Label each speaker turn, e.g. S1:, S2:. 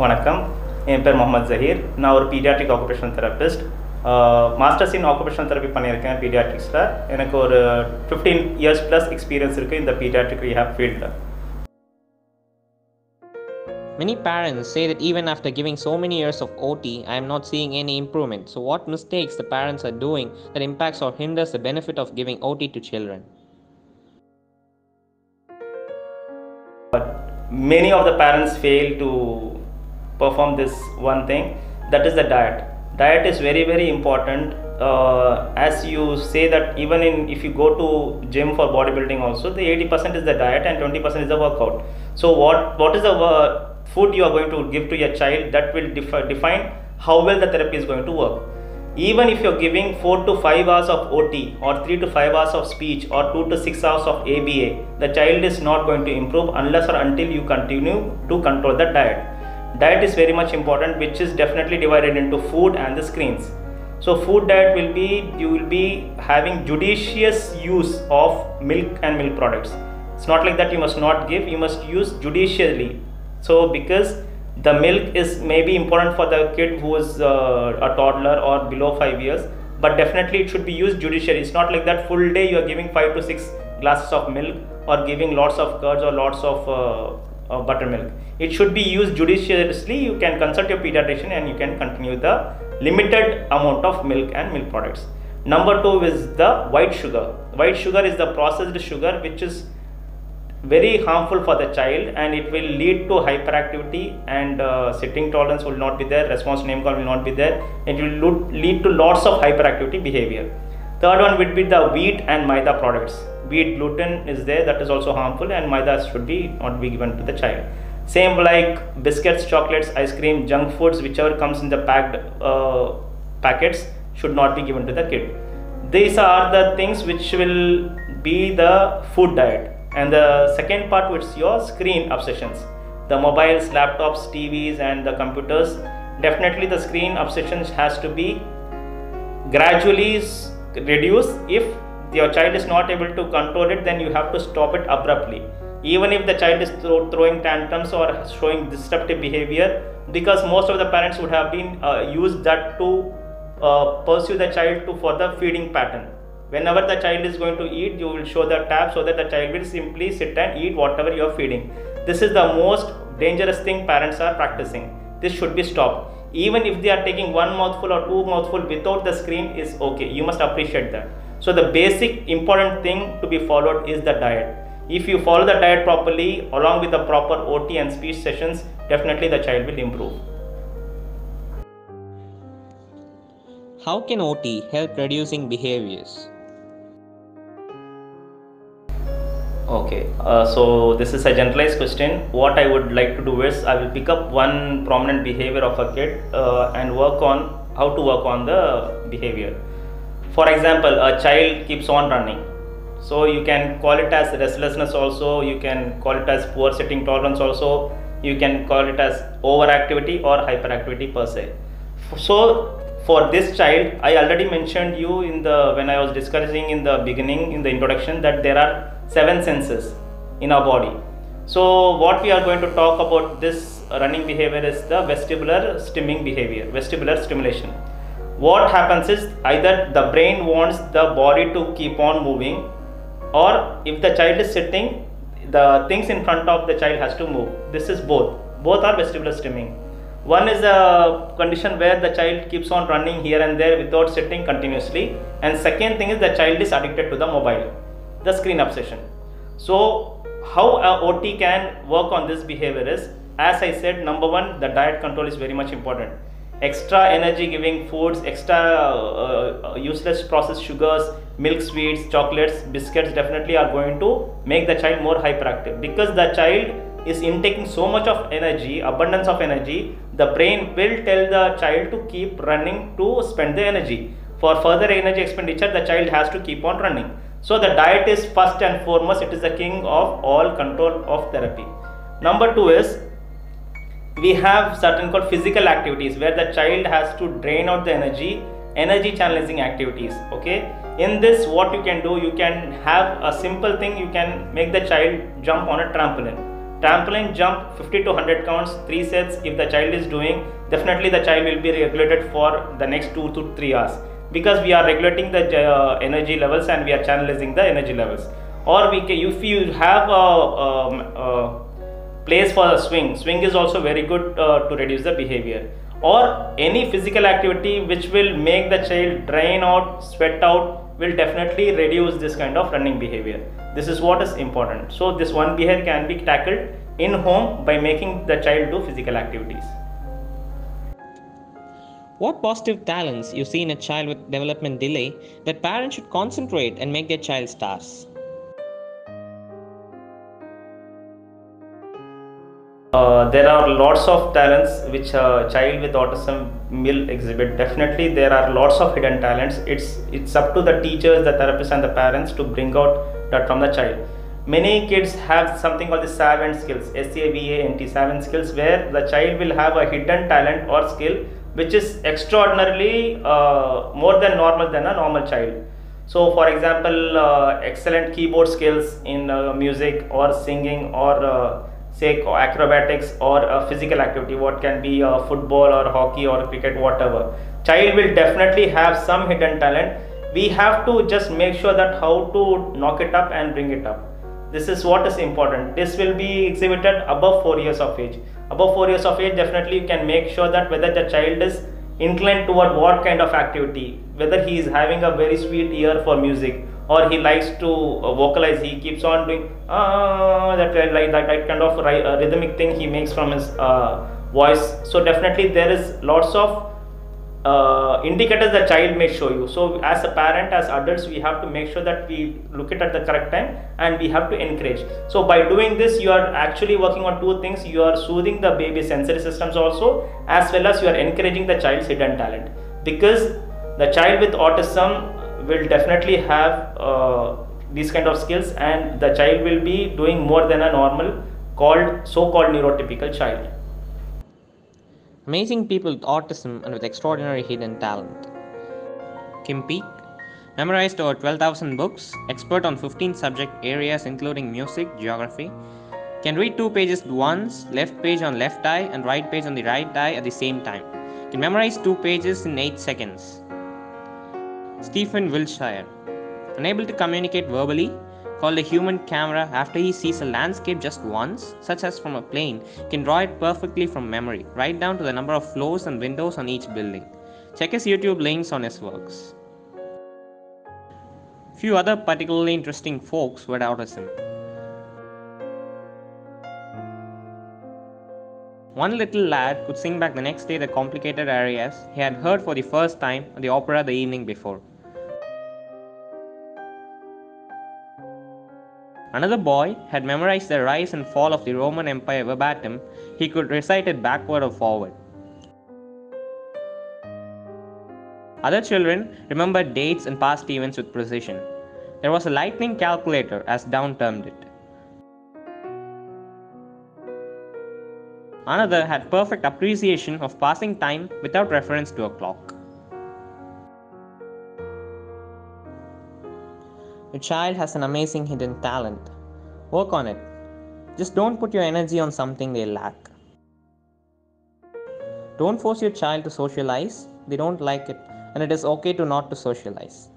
S1: வணக்கம். என் பேர் முகமது ஜஹீர். நான் ஒரு paediatric occupational therapist. Masters in occupational therapy பண்ணியிருக்கேன் பீடியாட்ரிக்ஸில். எனக்கு ஒரு 15 இயர்ஸ் ப்ளஸ் எக்ஸ்பீரியன்ஸ் இருக்குது இந்த பீடியாட்ரிக் ரீஹாப் ஃபீல்டில்.
S2: Many parents say that even after giving so many years of OT, I am not seeing any improvement. So what mistakes the parents are doing that impacts or hinders the benefit of giving OT to children?
S1: Many of the parents fail to perform this one thing, that is the diet. Diet is very very important. As you say that even if you go to gym for bodybuilding also, the 80% is the diet and 20% is the workout. So what is the food you are going to give to your child, that will define how well the therapy is going to work. Even if you are giving 4 to 5 hours of OT or 3 to 5 hours of speech or 2 to 6 hours of ABA, the child is not going to improve unless or until you continue to control the diet. Diet is very much important, which is definitely divided into food and the screens. So food diet will be, you will be having judicious use of milk and milk products. It's not like that you must not give, you must use judiciously. So because the milk is maybe important for the kid who is a toddler or below 5 years, but definitely it should be used judiciously. It's not like that full day you are giving 5 to 6 glasses of milk or giving lots of curds or lots of buttermilk. It should be used judiciously. You can consult your pediatrician and you can continue the limited amount of milk and milk products. Number 2 is the white sugar. White sugar is the processed sugar which is very harmful for the child, and it will lead to hyperactivity and sitting tolerance will not be there, response name call will not be there. It will lead to lots of hyperactivity behavior. Third one would be the wheat and maida products. Wheat gluten is there, that is also harmful, and maida should be not be given to the child. Same like biscuits, chocolates, ice cream, junk foods, whichever comes in the packed packets should not be given to the kid. These are the things which will be the food diet. And the second part, which is your screen obsessions, the mobiles, laptops, TVs and the computers. Definitely the screen obsessions has to be gradually reduced. If your child is not able to control it, then you have to stop it abruptly. Even if the child is throwing tantrums or showing disruptive behavior, because most of the parents would have been used that to pursue the child to for the feeding pattern. Whenever the child is going to eat, you will show the tab so that the child will simply sit and eat whatever you are feeding. This is the most dangerous thing parents are practicing. This should be stopped. Even if they are taking 1 mouthful or 2 mouthful without the screen is okay. You must appreciate that. So the basic important thing to be followed is the diet. If you follow the diet properly along with the proper OT and speech sessions, definitely the child will improve.
S2: How can OT help reducing behaviors?
S1: Okay, so this is a generalized question. What I would like to do is I will pick up one prominent behavior of a kid and work on how to work on the behavior. For example, a child keeps on running. So you can call it as restlessness also, you can call it as poor sitting tolerance also, you can call it as overactivity or hyperactivity per se. So for this child, I already mentioned you when I was discussing in the beginning, in the introduction, that there are 7 senses in our body. So what we are going to talk about this running behavior is the vestibular stimming behavior, vestibular stimulation. What happens is either the brain wants the body to keep on moving, or if the child is sitting, the things in front of the child has to move. This is both are vestibular stimming. One is a condition where the child keeps on running here and there without sitting continuously, and second thing is the child is addicted to the mobile, the screen obsession. So how a OT can work on this behavior is, as I said, number 1, the diet control is very much important. Extra energy giving foods, extra useless processed sugars, milk, sweets, chocolates, biscuits definitely are going to make the child more hyperactive, because the child is intaking so much of energy, abundance of energy. The brain will tell the child to keep running to spend the energy. For further energy expenditure, the child has to keep on running. So the diet is first and foremost, it is the king of all control of therapy. Number 2 is we have certain called physical activities where the child has to drain out the energy channelizing activities. Okay, in this what you can do, you can have a simple thing, you can make the child jump on a trampoline. Trampoline jump 50 to 100 counts, 3 sets. If the child is doing, definitely the child will be regulated for the next 2 to 3 hours, because we are regulating the energy levels and we are channelizing the energy levels. Or if you have a place for a swing is also very good to reduce the behavior. Or any physical activity which will make the child drain out, sweat out, will definitely reduce this kind of running behavior. This is what is important. So this one behavior can be tackled in home by making the child do physical activities.
S2: What positive talents you see in a child with development delay that parents should concentrate and make their child stars?
S1: There are lots of talents which a child with autism will exhibit. Definitely, there are lots of hidden talents. It's up to the teachers, the therapists, and the parents to bring out that from the child. Many kids have something called the savant skills, SAVANT, savant skills, where the child will have a hidden talent or skill which is extraordinarily more than normal than a normal child. So, for example, excellent keyboard skills in music or singing or say acrobatics or physical activity, what can be football or hockey or cricket, whatever. Child will definitely have some hidden talent. We have to just make sure that how to knock it up and bring it up. This is what is important. This will be exhibited above 4 years of age. Above 4 years of age, definitely you can make sure that whether the child is inclined toward what kind of activity, whether he is having a very sweet ear for music, or he likes to vocalize. He keeps on doing that kind of rhythmic thing he makes from his voice. So definitely there is lots of indicators the child may show you. So as a parent, as adults, we have to make sure that we look at the correct time and we have to encourage. So by doing this, you are actually working on two things. You are soothing the baby's sensory systems also, as well as you are encouraging the child's hidden talent, because the child with autism will definitely have these kind of skills, and the child will be doing more than a normal so-called neurotypical child.
S2: Amazing people with autism and with extraordinary hidden talent. Kim Peek, memorized over 12,000 books, expert on 15 subject areas including music, geography, can read 2 pages at once, left page on left eye and right page on the right eye at the same time. Can memorize 2 pages in 8 seconds. Stephen Wilshire, unable to communicate verbally, called a human camera after he sees a landscape just once, such as from a plane, can draw it perfectly from memory, right down to the number of floors and windows on each building. Check his YouTube links on his works. Few other particularly interesting folks with autism. One little lad could sing back the next day the complicated arias he had heard for the first time at the opera the evening before. Another boy had memorized the rise and fall of the Roman Empire verbatim. He could recite it backward or forward. Other children remembered dates and past events with precision. There was a lightning calculator, as Down termed it. Another had perfect appreciation of passing time without reference to a clock. Your child has an amazing hidden talent. Work on it. Just don't put your energy on something they lack. Don't force your child to socialize. They don't like it, and it is okay to not to socialize.